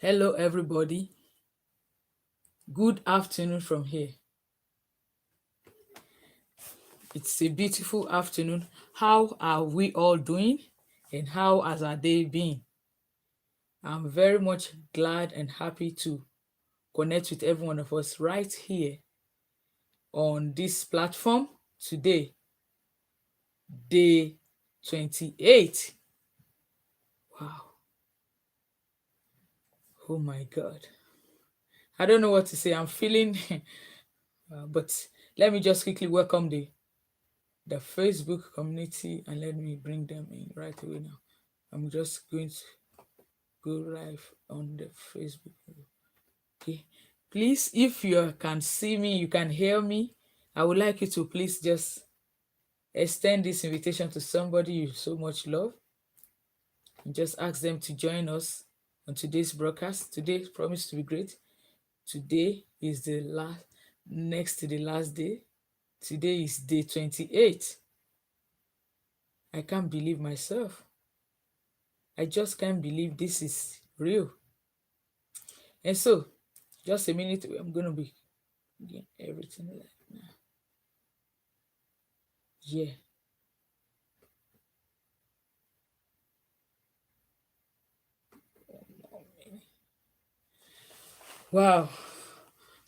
Hello, everybody. Good afternoon from here. It's a beautiful afternoon. How are we all doing? And how has our day been? I'm very much glad and happy to connect with every one of us right here on this platform today, day 28. Wow. Oh my God. I don't know what to say. I'm feeling, but let me just quickly welcome the Facebook community and let me bring them in right away now. I'm just going to go live on the Facebook. Okay. Please, if you can see me, you can hear me, I would like you to please just extend this invitation to somebody you so much love and just ask them to join us on today's broadcast. Today promised to be great. Today is the last, next to the last day. Today is day 28. I can't believe myself. I just can't believe this is real. And so, just a minute, I'm going to be getting everything like now. Yeah. Wow.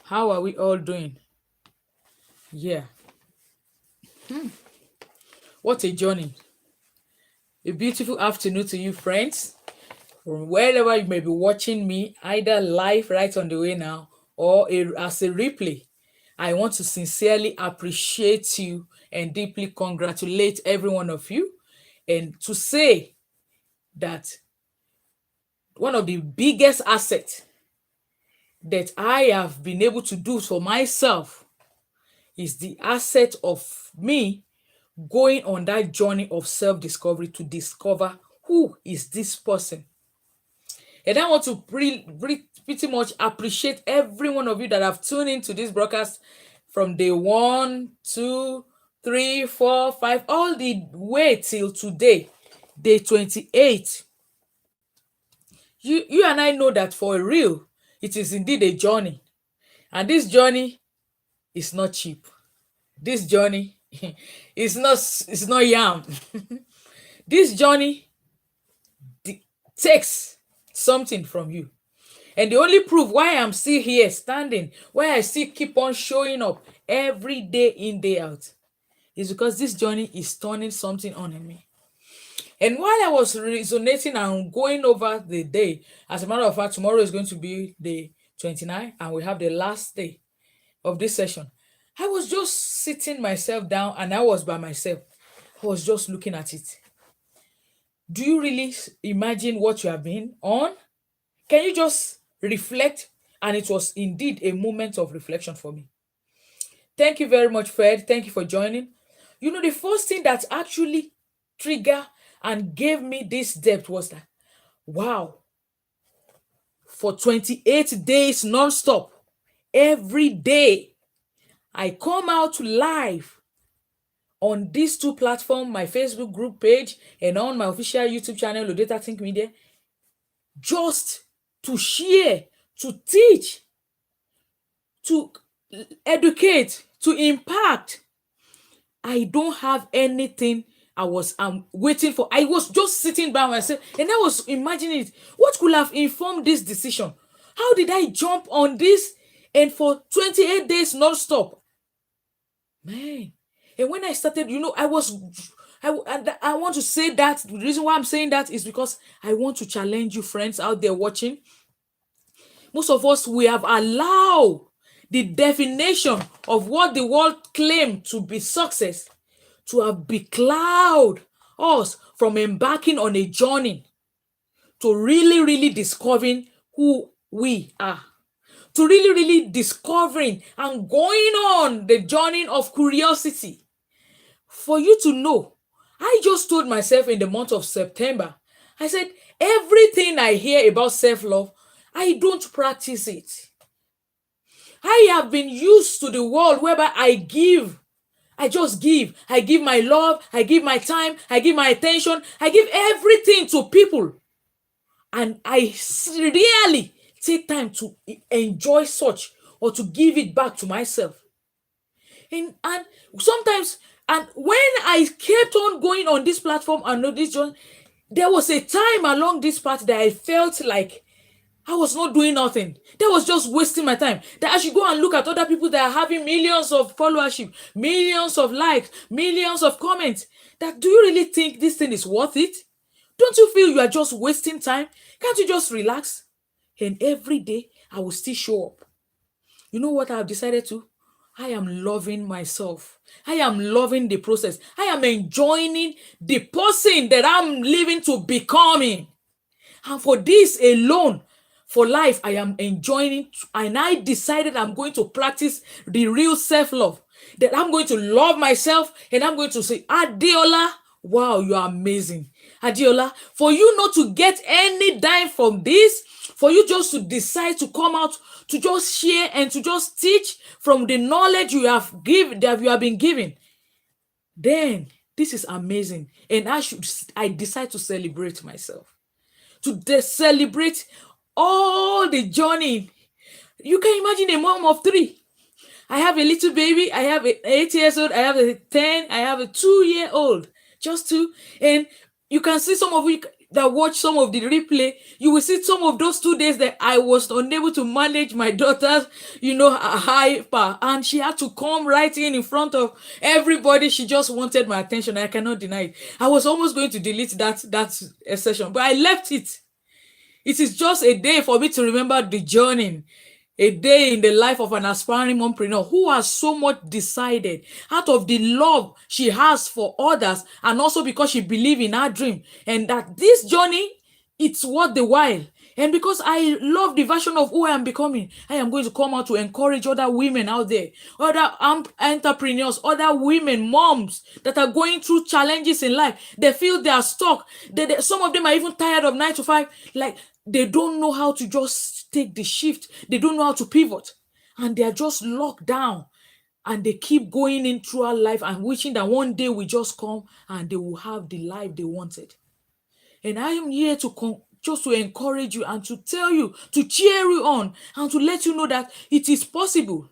How are we all doing? Yeah. What a journey. A beautiful afternoon to you, friends. From wherever you may be watching me, either live right on the way now or as a replay. I want to sincerely appreciate you and deeply congratulate every one of you. And to say that one of the biggest assets that I have been able to do for myself is the asset of me going on that journey of self-discovery to discover who is this person. And I want to pretty much appreciate every one of you that have tuned into this broadcast from day 1, 2, 3, 4, 5, all the way till today, day 28. You and I know that for real, it is indeed a journey. And this journey is not cheap. This journey is not yam. This journey takes something from you. And the only proof why I'm still here standing, why I still keep on showing up every day in, day out, is because this journey is turning something on in me. And while I was resonating and going over the day, as a matter of fact, tomorrow is going to be day 29, and we have the last day of this session. I was just sitting myself down and I was by myself. I was just looking at it. Do you really imagine what you have been on? Can you just reflect? And it was indeed a moment of reflection for me. Thank you very much, Fred. Thank you for joining. You know, the first thing that actually triggered and gave me this depth was that, wow, for 28 days non-stop, every day, I come out live on these two platforms, my Facebook group page and on my official YouTube channel, Odeta Think Media, just to share, to teach, to educate, to impact. I don't have anything I'm waiting for. I was just sitting by myself and I was imagining it. What could have informed this decision? How did I jump on this and for 28 days non-stop? Man. And when I started, I want to say that the reason why I'm saying that is because I want to challenge you, friends out there watching. Most of us, we have allowed the definition of what the world claimed to be success to have becloud us from embarking on a journey to really discovering who we are, to really discovering and going on the journey of curiosity. For you to know, I just told myself in the month of September, I said, everything I hear about self-love, I don't practice it. I have been used to the world whereby I just give. I give my love, I give my time, I give my attention, I give everything to people. And I rarely take time to enjoy such or to give it back to myself. And sometimes, and when I kept on going on this platform and on this journey, there was a time along this path that I felt like I was not doing nothing. That was just wasting my time. That I should go and look at other people that are having millions of followership, millions of likes, millions of comments. That, do you really think this thing is worth it? Don't you feel you are just wasting time? Can't you just relax? And every day I will still show up. You know what I've decided to? I am loving myself. I am loving the process. I am enjoying the person that I'm living to becoming. And for this alone, for life, I am enjoying it. And I decided I'm going to practice the real self-love. That I'm going to love myself and I'm going to say, Adiola, wow, you are amazing. Adiola, for you not to get any dime from this, for you just to decide to come out, to just share and to just teach from the knowledge you have given, that you have been given, then this is amazing. And I decide to celebrate myself, to celebrate all the journey. You can imagine a mom of 3. I have a little baby. I have an 8 years old. I have a 10. I have a 2-year-old. Just 2. And you can see some of you that watch some of the replay. You will see some of those 2 days that I was unable to manage my daughter's, hyper. And she had to come right in front of everybody. She just wanted my attention. I cannot deny it. I was almost going to delete that session, but I left it. It is just a day for me to remember the journey, a day in the life of an aspiring mompreneur who has so much decided out of the love she has for others, and also because she believes in her dream, and that this journey, it's worth the while. And because I love the version of who I am becoming, I am going to come out to encourage other women out there, other entrepreneurs, other women, moms that are going through challenges in life. They feel they are stuck. Some of them are even tired of 9 to 5. Like, they don't know how to just take the shift. They don't know how to pivot. And they are just locked down. And they keep going in throughout life and wishing that one day will just come and they will have the life they wanted. And I am here to just to encourage you and to tell you, to cheer you on, and to let you know that it is possible.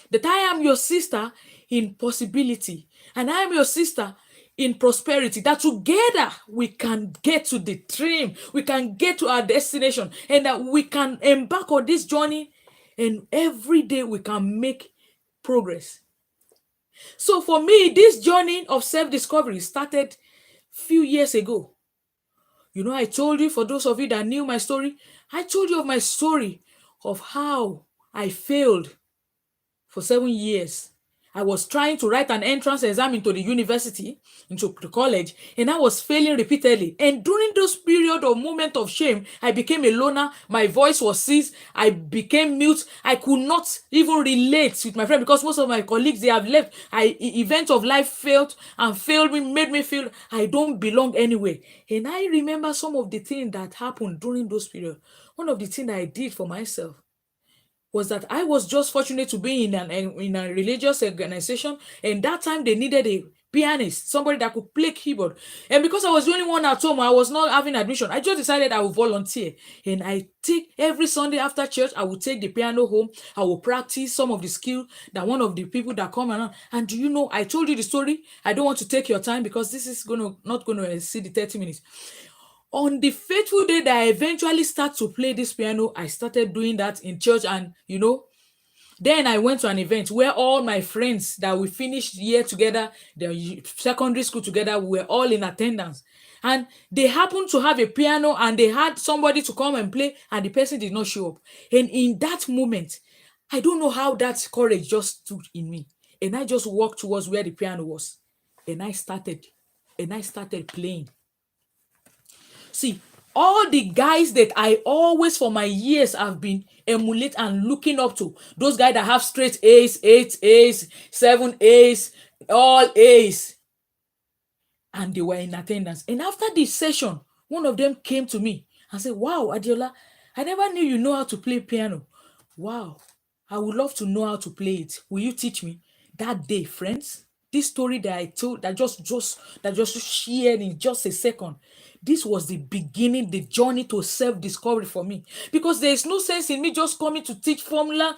That I am your sister in possibility. And I am your sister in prosperity. That together we can get to the dream. We can get to our destination. And that we can embark on this journey. And every day we can make progress. So for me, this journey of self-discovery started few years ago. I told you, for those of you that knew my story, I told you of my story of how I failed for 7 years. I was trying to write an entrance exam into the university, into the college, and I was failing repeatedly. And during those period of moment of shame, I became a loner. My voice was ceased. I became mute. I could not even relate with my friend because most of my colleagues, they have left. Events of life failed me, made me feel I don't belong anywhere. And I remember some of the things that happened during those periods. One of the things I did for myself was that I was just fortunate to be in a religious organization, and that time they needed a pianist, somebody that could play keyboard. And because I was the only one at home, I was not having admission. I just decided I would volunteer, and I take every Sunday after church, I would take the piano home. I will practice some of the skill that one of the people that come around. And do you know, I told you the story. I don't want to take your time because this is not going to exceed the 30 minutes. On the fateful day that I eventually start to play this piano, I started doing that in church. And then I went to an event where all my friends that we finished year together, the secondary school together, we were all in attendance. And they happened to have a piano and they had somebody to come and play, and the person did not show up. And in that moment, I don't know how that courage just stood in me. And I just walked towards where the piano was. And I started playing. See, all the guys that I always for my years have been emulate and looking up to, those guys that have straight A's, 8 A's, 7 A's, all A's, and they were in attendance. And after this session, one of them came to me and said, "Wow, Adiola, I never knew you know how to play piano. Wow, I would love to know how to play it. Will you teach me?" That day, friends, this story that I told, that just shared in just a second, This was the beginning, the journey to self-discovery for me. Because there is no sense in me just coming to teach formula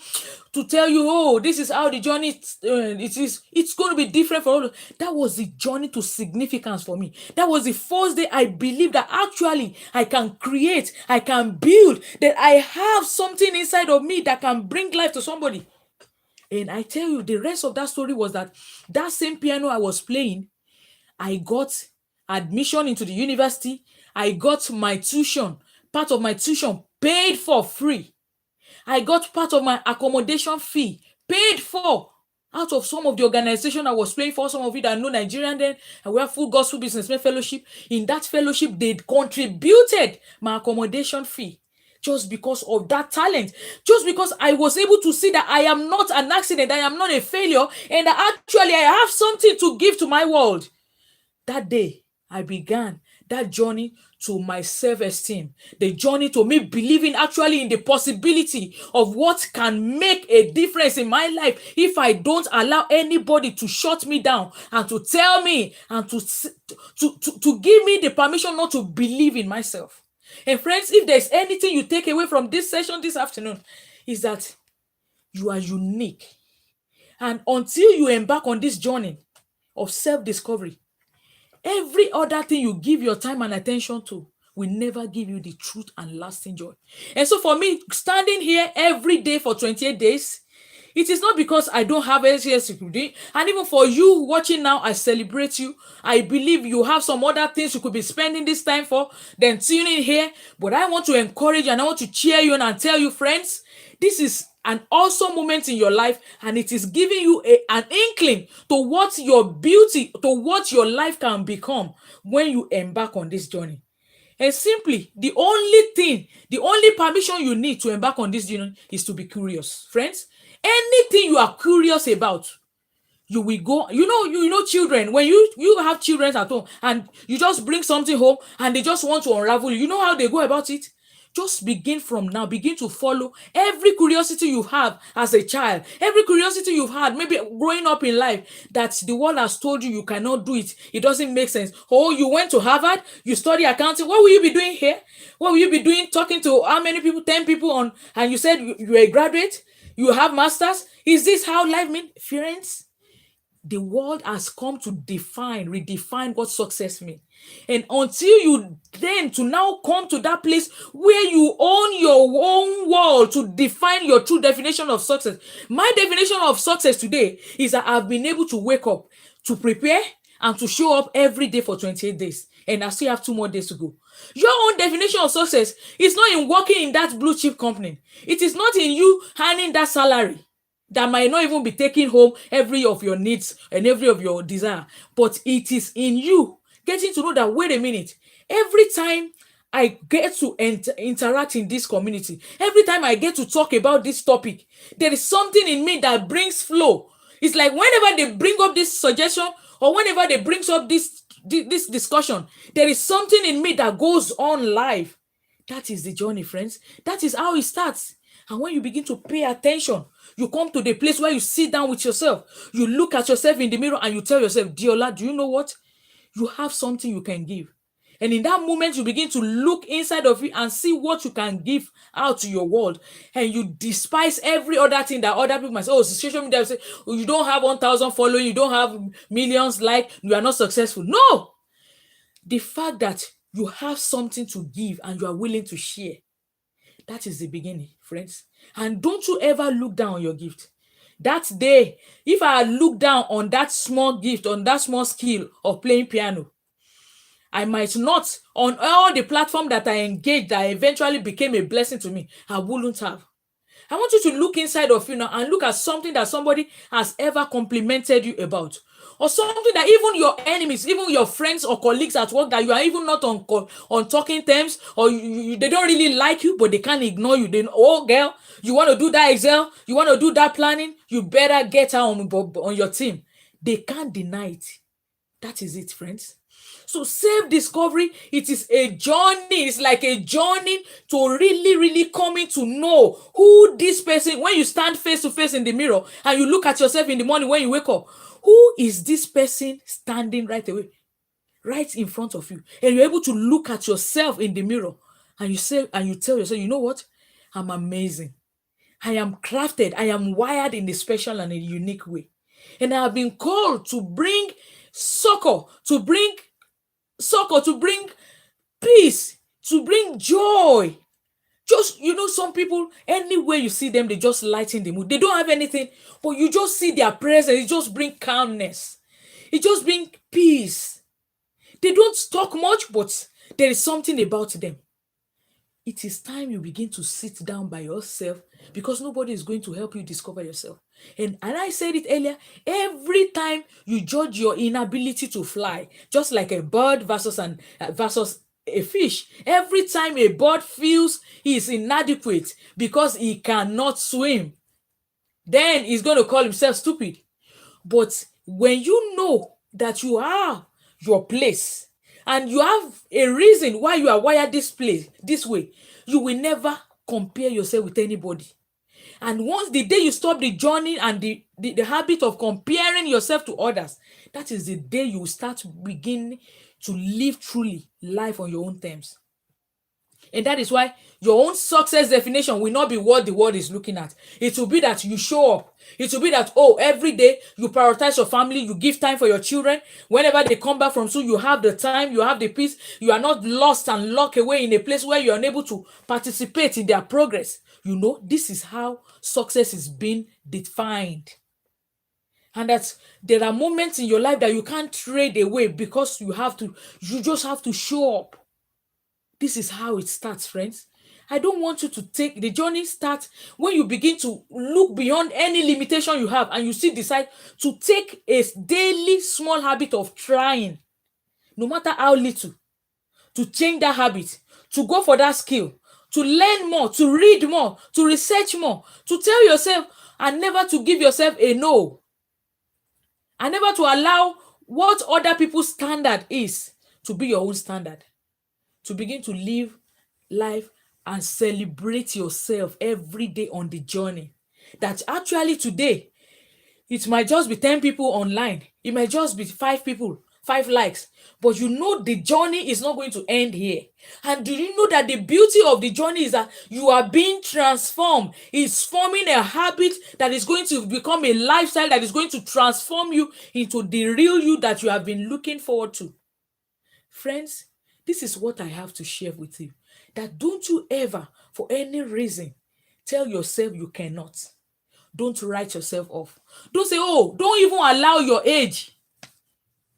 to tell you, oh, this is how the journey it is. It's going to be different for all. That was the journey to significance for me. That was the first day I believed that actually I can create, I can build, that I have something inside of me that can bring life to somebody. And I tell you, the rest of that story was that that same piano I was playing, I got admission into the university. I got my tuition, part of my tuition paid for free. I got part of my accommodation fee paid for out of some of the organization I was playing for. Some of you that know Nigerian then, and we have Full Gospel Businessmen Fellowship. In that fellowship, they contributed my accommodation fee just because of that talent, just because I was able to see that I am not an accident, I am not a failure, and that actually I have something to give to my world. That day, I began that journey to my self-esteem, the journey to me believing actually in the possibility of what can make a difference in my life if I don't allow anybody to shut me down and to tell me and to give me the permission not to believe in myself. And friends, if there's anything you take away from this session this afternoon, is that you are unique. And until you embark on this journey of self-discovery, every other thing you give your time and attention to will never give you the truth and lasting joy. And so for me, standing here every day for 28 days, it is not because I don't have anything else to do. And even for you watching now, I celebrate you. I believe you have some other things you could be spending this time for than tuning here. But I want to encourage you and I want to cheer you and tell you, friends, this is an awesome moment in your life, and it is giving you an inkling to what your beauty, to what your life can become when you embark on this journey. And simply, the only permission you need to embark on this journey is to be curious. Friends, anything you are curious about, you will go. You know children, when you have children at home and you just bring something home and they just want to unravel you know how they go about it? Just begin from now. Begin to follow every curiosity you have as a child, every curiosity you've had, maybe growing up in life, that the world has told you cannot do it. It doesn't make sense. Oh, you went to Harvard, you study accounting. What will you be doing here? What will you be doing talking to how many people? 10 people on, and you said you're a graduate, you have masters. Is this how life means? Friends, the world has come to redefine what success means. And until you then to now come to that place where you own your own world to define your true definition of success. My definition of success today is that I've been able to wake up, to prepare, and to show up every day for 28 days. And I still have 2 more days to go. Your own definition of success is not in working in that blue chip company. It is not in you earning that salary that might not even be taking home every of your needs and every of your desire. But it is in you getting to know that, wait a minute, every time I get to interact in this community, every time I get to talk about this topic, there is something in me that brings flow. It's like whenever they bring up this suggestion or whenever they bring up this discussion, there is something in me that goes on live. That is the journey, friends. That is how it starts. And when you begin to pay attention, you come to the place where you sit down with yourself. You look at yourself in the mirror and you tell yourself, Diola, do you know what? You have something you can give. And in that moment, you begin to look inside of you and see what you can give out to your world. And you despise every other thing that other people might say. Oh, social media say, oh, you don't have 1,000 following, you don't have millions, like you are not successful. No! The fact that you have something to give and you are willing to share, that is the beginning, friends. And don't you ever look down on your gift. That day, if I look down on that small gift, on that small skill of playing piano, I might not, on all the platform that I engaged that eventually became a blessing to me, I wouldn't have. I want you to look inside of you now and look at something that somebody has ever complimented you about. Or something that even your enemies, even your friends or colleagues at work, that you are even not on talking terms, or they don't really like you, but they can't ignore you. They, oh girl, you want to do that Excel, you want to do that planning, you better get her on your team. They can't deny it. That is it, friends. So self-discovery, it is a journey. It's like a journey to really coming to know who this person, when you stand face to face in the mirror and you look at yourself in the morning when you wake up, who is this person standing right away? right in front of you, and you're able to look at yourself in the mirror, and you say, and you tell yourself, you know what? I'm amazing. I am crafted. I am wired in a special and a unique way. And I have been called to bring succor, to bring peace, to bring joy. Just, some people, anywhere you see them, they just lighten the mood. They don't have anything, but you just see their presence. It just bring calmness. It just bring peace. They don't talk much, but there is something about them. It is time you begin to sit down by yourself, because nobody is going to help you discover yourself. And I said it earlier, every time you judge your inability to fly, just like a bird versus a fish, every time a bird feels he is inadequate because he cannot swim, then he's going to call himself stupid. But when you know that you are your place, and you have a reason why you are wired this way, you will never compare yourself with anybody. And once the day you stop the journey and the habit of comparing yourself to others, that is the day you will start beginning to live truly life on your own terms. And that is why your own success definition will not be what the world is looking at. It will be that you show up. It will be that, every day you prioritize your family, you give time for your children. Whenever they come back from school, you have the time, you have the peace. You are not lost and locked away in a place where you are unable to participate in their progress. This is how success is being defined. And that there are moments in your life that you can't trade away, because you just have to show up. This is how it starts, friends. I don't want you to take the journey starts when you begin to look beyond any limitation you have, and you still decide to take a daily small habit of trying, no matter how little, to change that habit, to go for that skill, to learn more, to read more, to research more, to tell yourself, and never to give yourself a no, and never to allow what other people's standard is to be your own standard. To begin to live life and celebrate yourself every day on the journey. That actually today, it might just be 10 people online. It might just be 5 people, 5 likes. But the journey is not going to end here. And do you know that the beauty of the journey is that you are being transformed? It's forming a habit that is going to become a lifestyle that is going to transform you into the real you that you have been looking forward to. Friends, this is what I have to share with you. That don't you ever, for any reason, tell yourself you cannot. Don't write yourself off. Don't say, don't even allow your age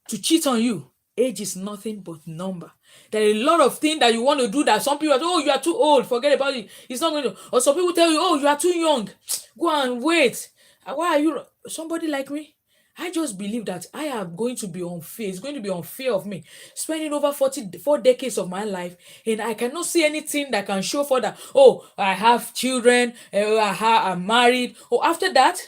to cheat on you. Age is nothing but number. There are a lot of things that you want to do that some people are, you are too old, forget about it. It's not going to. Or some people tell you, you are too young. Go and wait. Why are you somebody like me? I just believe that I am going to be unfair. It's going to be unfair of me spending over 44 decades of my life, and I cannot see anything that can show for that. I have children. I'm married. After that,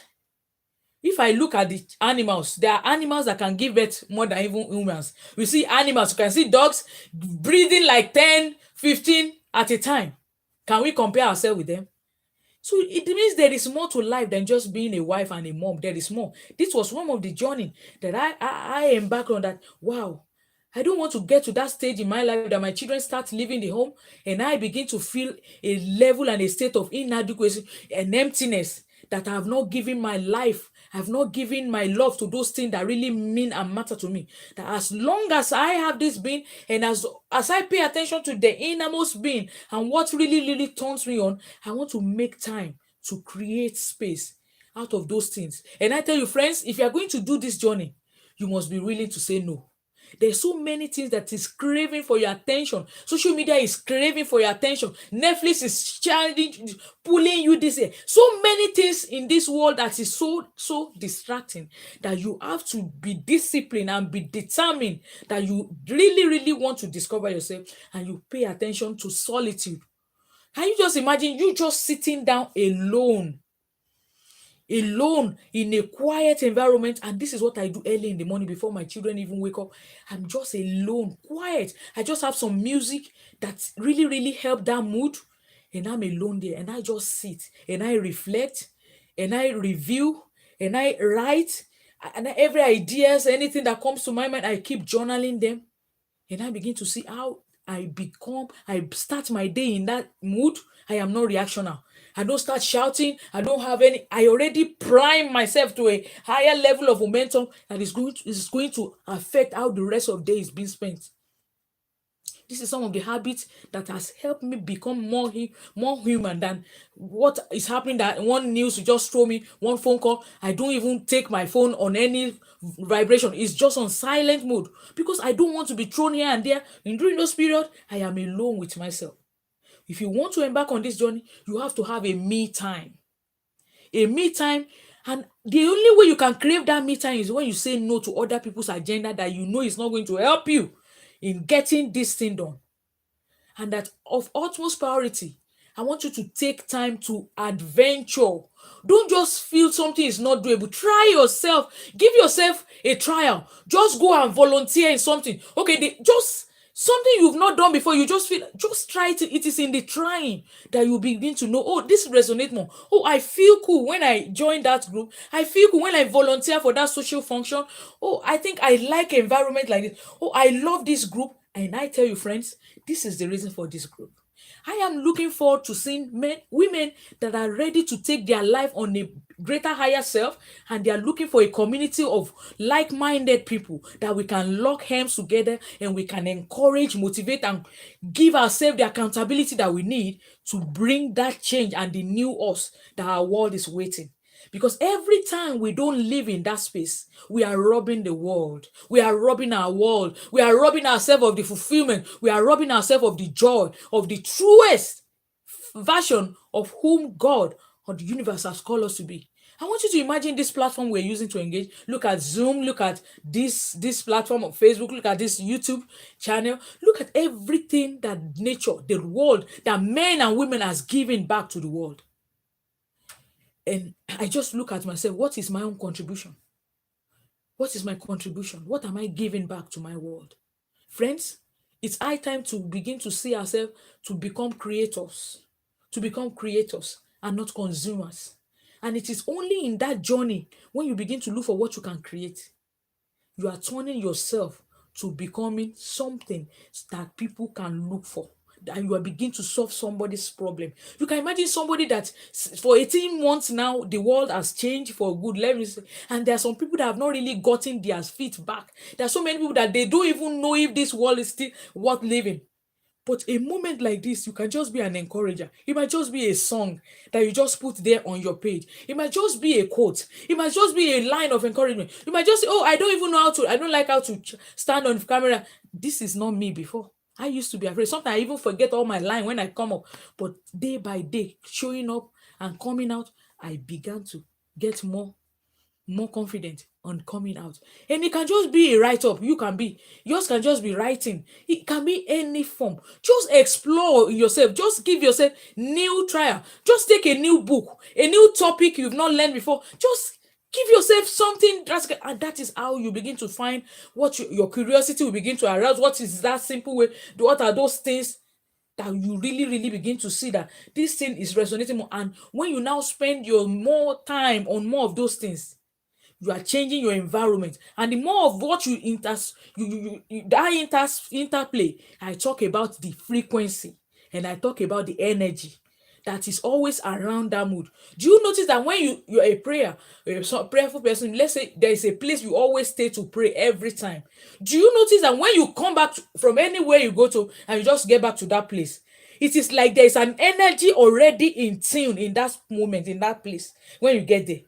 if I look at the animals, there are animals that can give birth more than even humans. We see animals. You can see dogs breathing like 10, 15 at a time. Can we compare ourselves with them? So it means there is more to life than just being a wife and a mom. There is more. This was one of the journey that I embarked on. That, wow, I don't want to get to that stage in my life that my children start leaving the home and I begin to feel a level and a state of inadequacy and emptiness, that I have not given my life, I have not given my love to those things that really mean and matter to me. That as long as I have this being, and as I pay attention to the innermost being and what really turns me on, I want to make time to create space out of those things. And I tell you, friends, if you are going to do this journey, you must be willing to say no. There's so many things that is craving for your attention. Social media is craving for your attention. Netflix is pulling you this way. So many things in this world that is so distracting, that you have to be disciplined and be determined that you really want to discover yourself, and you pay attention to solitude. Can you just imagine you just sitting down alone in a quiet environment? And this is what I do early in the morning before my children even wake up. I'm just alone, quiet. I just have some music that really help that mood, and I'm alone there, and I just sit and I reflect and I review and I write, and every ideas, anything that comes to my mind, I keep journaling them. And I begin to see how I start my day in that mood. I am not reactional. I don't start shouting. I already prime myself to a higher level of momentum that is going to affect how the rest of the day is being spent. This is some of the habits that has helped me become more human than what is happening. That one news will just throw me, one phone call, I don't even take my phone on any vibration. It's just on silent mode because I don't want to be thrown here and there. And during those periods, I am alone with myself. If you want to embark on this journey, you have to have a me time. A me time. And the only way you can crave that me time is when you say no to other people's agenda that you know is not going to help you in getting this thing done. And that of utmost priority, I want you to take time to adventure. Don't just feel something is not doable. Try yourself. Give yourself a trial. Just go and volunteer in something. Okay, just something you've not done before. You just feel, just try it. It is in the trying that you begin to know, oh, this resonates more. Oh, I feel cool when I join that group. I feel cool when I volunteer for that social function. Oh, I think I like environment like this. Oh, I love this group. And I tell you, friends, this is the reason for this group. I am looking forward to seeing women that are ready to take their life on a greater, higher self, and they are looking for a community of like-minded people that we can lock hands together and we can encourage, motivate, and give ourselves the accountability that we need to bring that change and the new us that our world is waiting. Because every time we don't live in that space, we are robbing the world. We are robbing our world. We are robbing ourselves of the fulfillment. We are robbing ourselves of the joy, of the truest version of whom God or the universe has called us to be. I want you to imagine this platform we're using to engage. Look at Zoom, look at this platform of Facebook, look at this YouTube channel. Look at everything that nature, the world, that men and women has given back to the world. And I just look at myself, what is my own contribution? What is my contribution? What am I giving back to my world? Friends, it's high time to begin to see ourselves to become creators and not consumers. And it is only in that journey when you begin to look for what you can create, you are turning yourself to becoming something that people can look for. And you are beginning to solve somebody's problem. You can imagine somebody that for 18 months now, the world has changed for good. Let me say, and there are some people that have not really gotten their feet back. There are so many people that they don't even know if this world is still worth living. But a moment like this, you can just be an encourager. It might just be a song that you just put there on your page. It might just be a quote. It might just be a line of encouragement. You might just say, oh, I don't like how to stand on camera. This is not me before. I used to be afraid. Sometimes I even forget all my line when I come up. But day by day, showing up and coming out, I began to get more confident on coming out. And it can just be a write-up. Yours can just be writing. It can be any form. Just explore yourself. Just give yourself new trial. Just take a new book, a new topic you've not learned before. Just give yourself something drastic, and that is how you begin to find what your curiosity will begin to arouse. What is that simple way? What are those things that you really, really begin to see that this thing is resonating more? And when you now spend your more time on more of those things, you are changing your environment, and the more of what you interplay. I talk about the frequency, and I talk about the energy that is always around that mood. Do you notice that when you're a prayerful person, let's say there is a place you always stay to pray every time, do you notice that when you come back from anywhere you go to and you just get back to that place, it is like there is an energy already in tune in that moment, in that place when you get there?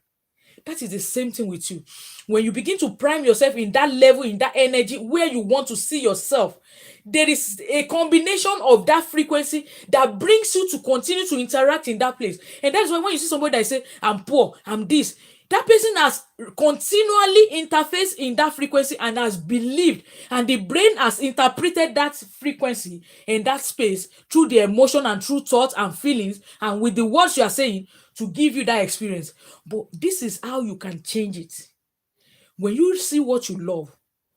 That is the same thing with you. When you begin to prime yourself in that level, in that energy where you want to see yourself, there is a combination of that frequency that brings you to continue to interact in that place. And that's why when you see somebody that say, I'm poor, I'm this, that person has continually interfaced in that frequency and has believed, and the brain has interpreted that frequency in that space through the emotion and through thoughts and feelings and with the words you are saying to give you that experience. But this is how you can change it. When you see what you love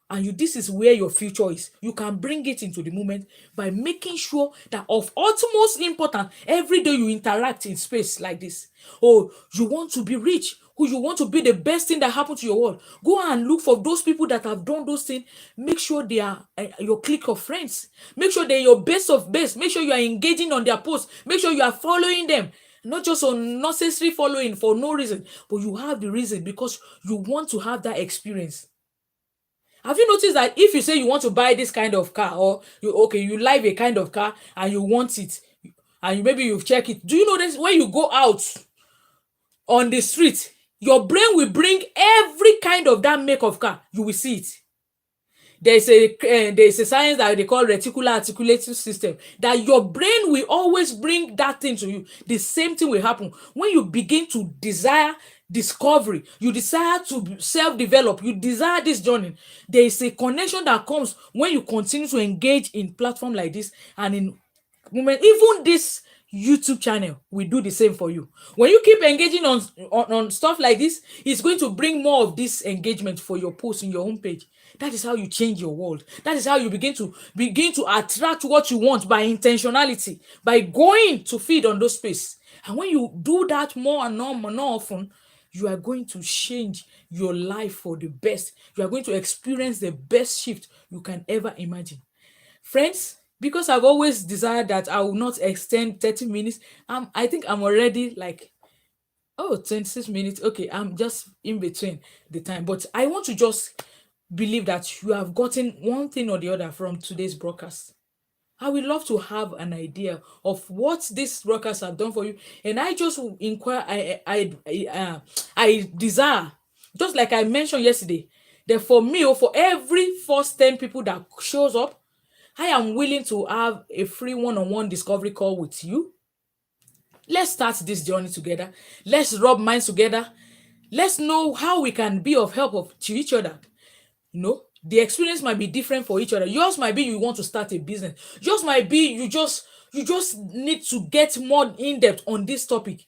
and this is where your future is. You can bring it into the moment by making sure that of utmost importance every day you interact in space like this. Oh, you want to be rich, who you want to be the best thing that happened to your world. Go and look for those people that have done those things. Make sure they are your clique of friends. Make sure they're your best of best. Make sure you are engaging on their posts. Make sure you are following them. Not just unnecessary following for no reason, but you have the reason because you want to have that experience. Have you noticed that if you say you want to buy this kind of car, or you like a kind of car and you want it, and maybe you've checked it, do you know this? When you go out on the street, your brain will bring every kind of that make of car. You will see it. There's a science that they call reticular articulating system, that your brain will always bring that thing to you. The same thing will happen when you begin to desire discovery, you desire to self-develop, you desire this journey. There is a connection that comes when you continue to engage in platform like this, and in moment, even this YouTube channel will do the same for you. When you keep engaging on stuff like this, it's going to bring more of this engagement for your post in your homepage. That is how you change your world. That is how you begin to attract what you want by intentionality, by going to feed on those space. And when you do that more and more often, you are going to change your life for the best. You are going to experience the best shift you can ever imagine. Friends, because I've always desired that I will not extend 30 minutes, I think I'm already like, 26 minutes. Okay, I'm just in between the time. But I want to just believe that you have gotten one thing or the other from today's broadcast. I would love to have an idea of what these broadcasts have done for you. And I just inquire, I desire, just like I mentioned yesterday, that for me, or for every first 10 people that shows up, I am willing to have a free one-on-one discovery call with you. Let's start this journey together. Let's rub minds together. Let's know how we can be of help to each other. The experience might be different for each other. Yours might be you want to start a business. Yours might be you just need to get more in depth on this topic,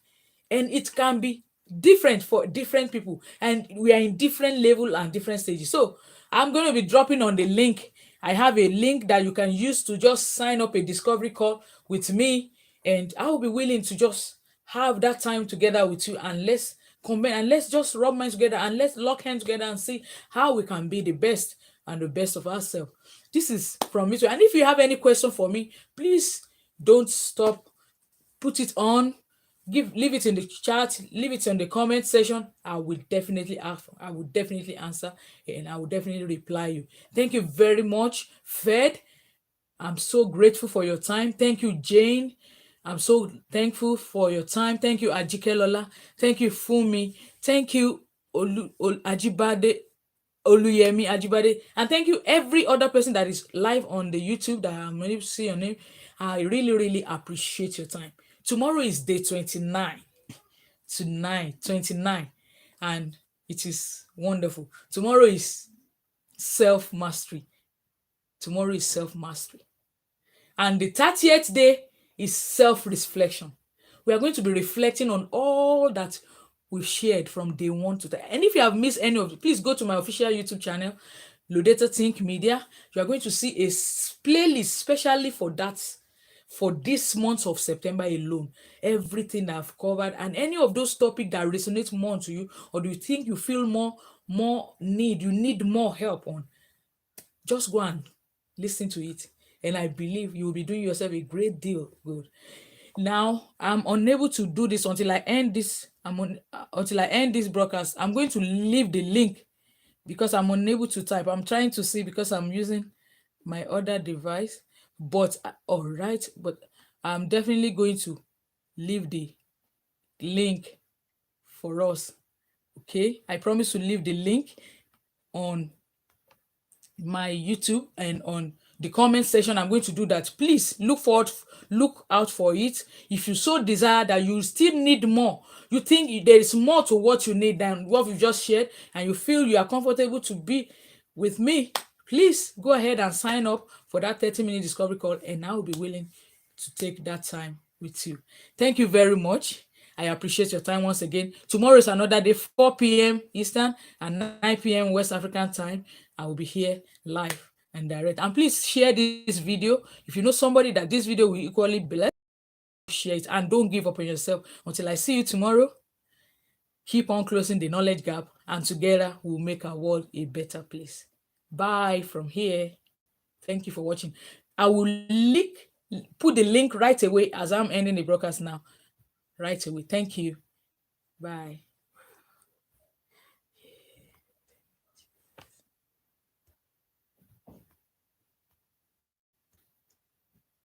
and it can be different for different people, and we are in different level and different stages. So I'm going to be dropping on the link. I have a link that you can use to just sign up a discovery call with me, and I will be willing to just have that time together with you, and let's combine, and let's just rub minds together, and let's lock hands together and see how we can be the best and the best of ourselves. This is from me too. And if you have any question for me, please don't stop. Put it on. Leave it in the chat. Leave it in the comment section. I will definitely answer, and I will definitely reply you. Thank you very much, Fed. I'm so grateful for your time. Thank you, Jane. I'm so thankful for your time. Thank you, Ajikelola. Thank you, Fumi. Thank you, Ajibade, Oluyemi Ajibade. And thank you, every other person that is live on the YouTube that I'm able to see your name. I really, really appreciate your time. Tomorrow is day 29. 29. And it is wonderful. Tomorrow is self-mastery. And the 30th day is self-reflection. We are going to be reflecting on all that we've shared from day 1 to 10. And if you have missed any of it, please go to my official YouTube channel, Lodato Think Media. You are going to see a playlist specially for that, for this month of September alone. Everything I've covered, and any of those topics that resonate more to you, or do you think you feel you need more help on, just go and listen to it. And I believe you will be doing yourself a great deal good. Now, I'm unable to do this until I end this. Until I end this broadcast. I'm going to leave the link because I'm unable to type. I'm trying to see because I'm using my other device. But all right, but I'm definitely going to leave the link for us. Okay, I promise to leave the link on my YouTube and on the comment section. I'm going to do that. Please look out for it. If you so desire that you still need more, you think there is more to what you need than what we've just shared, and you feel you are comfortable to be with me, please go ahead and sign up for that 30-minute discovery call, and I will be willing to take that time with you. Thank you very much. I appreciate your time once again. Tomorrow is another day, 4 p.m. Eastern and 9 p.m. West African time. I will be here live and direct. And please share this video. If you know somebody that this video will equally bless, share it, and don't give up on yourself. Until I see you tomorrow, keep on closing the knowledge gap, and together we'll make our world a better place. Bye from here. Thank you for watching. I will put the link right away as I'm ending the broadcast now. Right away. Thank you. Bye.